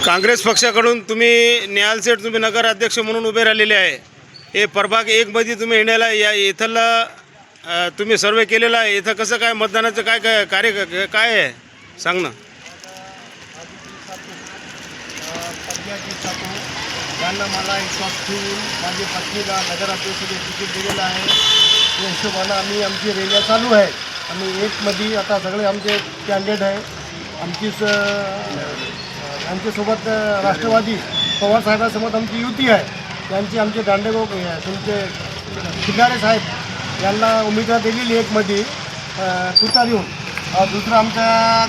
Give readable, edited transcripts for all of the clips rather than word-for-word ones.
काँग्रेस पक्षाकडून तुम्ही नेहाल सेठ तुम्ही नगराध्यक्ष म्हणून उभे राहिलेले आहे. हे प्रभाग 1 मध्ये तुम्ही इंडियाला या इथला तुम्ही सर्वे केलेला आहे. इथं कसं काय मतदानाचं काय काय कार्य काय आहे सांग ना. त्यांना मला विश्वास ठेवून माझ्या पत्नीला नगराध्यक्षाचे तिकीट दिलेलं आहे. त्या हिशोबानं आमची रॅल्या चालू आहे. आम्ही 1 मध्ये आता सगळे आमचे कॅन्डिडेट आहे. आमच्यासोबत राष्ट्रवादी पवारसाहेबांसोबत आमची युती आहे. त्यांची आमचे दांडेगाव तुमचे खिल्लारे साहेब यांना उमेदवार दिलेली 1 मध्ये तुतारीहून. दुसरं आमच्या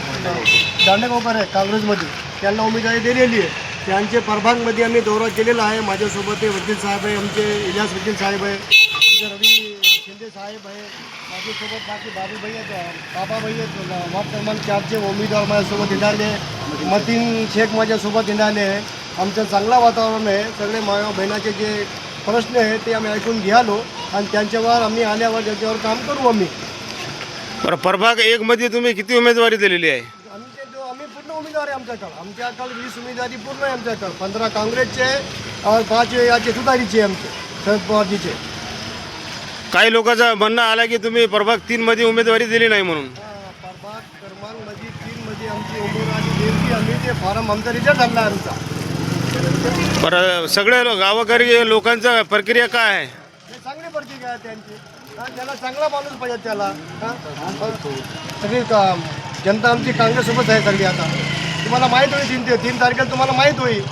दांडेगावकर आहे काँग्रेसमध्ये, त्यांना उमेदवारी दिलेली आहे. त्यांचे प्रभागमध्ये आम्ही दौरा केलेला आहे. माझ्यासोबत ते वकील साहेब आहे, आमचे इलियास वकील साहेब आहे, आमचे रवी शिंदे साहेब आहे, माझ्यासोबत बाकी बाबूभाई आहेत, बाबाभाई आहेत. वार्ड क्रमांक 4चे उमेदवार माझ्यासोबत येणारे, मतीन शेख माझ्यासोबत येणारे आहे. आमचं चांगलं वातावरण आहे. सगळे माया बहिणाचे जे प्रश्न आहे ते आम्ही ऐकून घ्यालो आणि त्यांच्यावर आम्ही आल्यावर त्याच्यावर काम करू. आम्ही प्रभाग 1 मध्ये तुम्ही किती उमेदवारी दिलेली आहे? आम्ही पूर्ण उमेदवार आहे आमच्याकडे 20 उमेदवारी पूर्ण आहे आमच्याकडे. 15 काँग्रेसचे और 5 याचे तुतारीचे आमचे शरद पवारजीचे. काही लोकांचं म्हणणं आलं की तुम्ही प्रभाग 3 मध्ये उमेदवारी दिली नाही म्हणून. प्रभाग क्रमांक 3 मध्ये आमची उमेदवारी दिली. आम्ही ते फॉर्म आमचा रिजल्ट आणला आमचा. बरं सगळे गावकरी लोकांचा प्रक्रिया काय आहे? चांगली प्रतिक्रिया आहे त्यांची. त्याला चांगला माणूस पाहिजे त्याला. सगळी जनता आमची काँग्रेससोबत आहे सगळी. आता तुम्हाला माहीत होईल 3 तारखेला तुम्हाला माहीत होईल.